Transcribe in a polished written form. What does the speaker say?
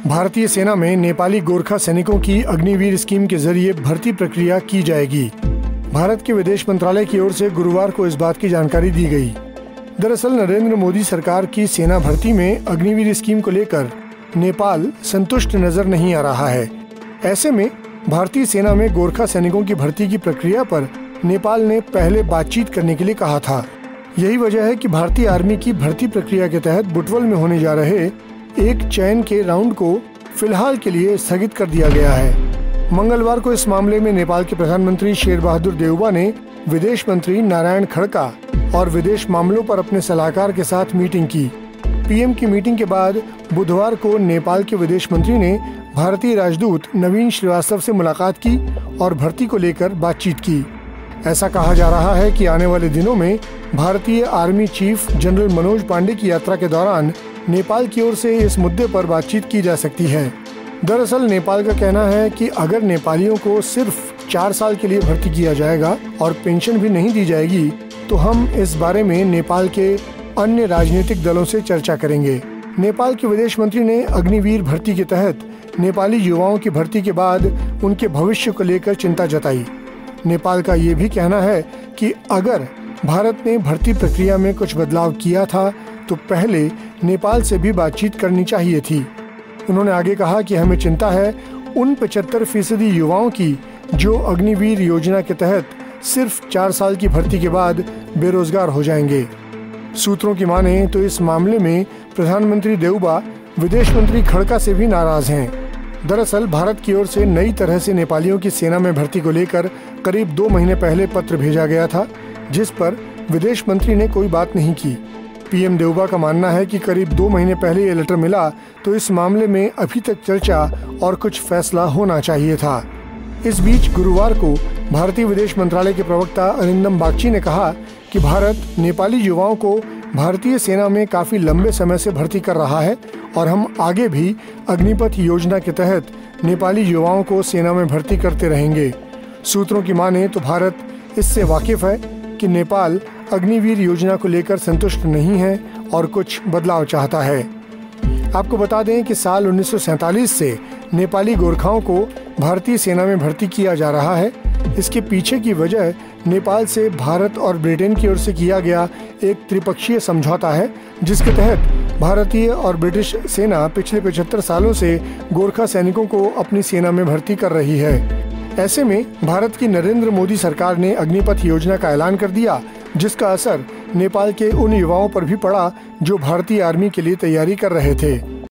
भारतीय सेना में नेपाली गोरखा सैनिकों की अग्निवीर स्कीम के जरिए भर्ती प्रक्रिया की जाएगी। भारत के विदेश मंत्रालय की ओर से गुरुवार को इस बात की जानकारी दी गई। दरअसल नरेंद्र मोदी सरकार की सेना भर्ती में अग्निवीर स्कीम को लेकर नेपाल संतुष्ट नजर नहीं आ रहा है। ऐसे में भारतीय सेना में गोरखा सैनिकों की भर्ती की प्रक्रिया पर नेपाल ने पहले बातचीत करने के लिए कहा था। यही वजह है कि भारतीय आर्मी की भर्ती प्रक्रिया के तहत बुटवल में होने जा रहे एक चयन के राउंड को फिलहाल के लिए स्थगित कर दिया गया है। मंगलवार को इस मामले में नेपाल के प्रधानमंत्री शेर बहादुर देउबा ने विदेश मंत्री नारायण खड़का और विदेश मामलों पर अपने सलाहकार के साथ मीटिंग की। पीएम की मीटिंग के बाद बुधवार को नेपाल के विदेश मंत्री ने भारतीय राजदूत नवीन श्रीवास्तव से मुलाकात की और भर्ती को लेकर बातचीत की। ऐसा कहा जा रहा है कि आने वाले दिनों में भारतीय army chief general Manoj Pande की यात्रा के दौरान नेपाल की ओर से इस मुद्दे पर बातचीत की जा सकती है। दरअसल नेपाल का कहना है कि अगर नेपालियों को सिर्फ 4 साल के लिए भर्ती किया जाएगा और पेंशन भी नहीं दी जाएगी तो हम इस बारे में नेपाल के अन्य राजनीतिक दलों से चर्चा करेंगे। नेपाल के विदेश मंत्री ने अग्निवीर भर्ती के तहत नेपाली युवाओं की भर्ती के बाद उनके भविष्य को लेकर चिंता जताई। नेपाल का ये भी कहना है कि अगर भारत ने भर्ती प्रक्रिया में कुछ बदलाव किया था तो पहले नेपाल से भी बातचीत करनी चाहिए थी। उन्होंने आगे कहा कि हमें चिंता है उन 75% युवाओं की जो अग्निवीर योजना के तहत सिर्फ 4 साल की भर्ती के बाद बेरोजगार हो जाएंगे। सूत्रों की माने तो इस मामले में प्रधानमंत्री देउबा विदेश मंत्री खड़का से भी नाराज हैं। दरअसल भारत की ओर से नई तरह से नेपालियों की सेना में भर्ती को लेकर करीब 2 महीने पहले पत्र भेजा गया था, जिस पर विदेश मंत्री ने कोई बात नहीं की। पीएम देउबा का मानना है कि करीब 2 महीने पहले ये लेटर मिला तो इस मामले में अभी तक चर्चा और कुछ फैसला होना चाहिए था। इस बीच गुरुवार को भारतीय विदेश मंत्रालय के प्रवक्ता अरिंदम बागची ने कहा कि भारत नेपाली युवाओं को भारतीय सेना में काफी लंबे समय से भर्ती कर रहा है और हम आगे भी अग्निपथ योजना के तहत नेपाली युवाओं को सेना में भर्ती करते रहेंगे। सूत्रों की माने तो भारत इससे वाकिफ है कि नेपाल अग्निवीर योजना को लेकर संतुष्ट नहीं है और कुछ बदलाव चाहता है। आपको बता दें कि साल 1947 से नेपाली गोरखाओं को भारतीय सेना में भर्ती किया जा रहा है। इसके पीछे की वजह नेपाल से भारत और ब्रिटेन की ओर से किया गया एक त्रिपक्षीय समझौता है, जिसके तहत भारतीय और ब्रिटिश सेना पिछले 75 सालों से गोरखा सैनिकों को अपनी सेना में भर्ती कर रही है। ऐसे में भारत की नरेंद्र मोदी सरकार ने अग्निपथ योजना का ऐलान कर दिया, जिसका असर नेपाल के उन युवाओं पर भी पड़ा जो भारतीय आर्मी के लिए तैयारी कर रहे थे।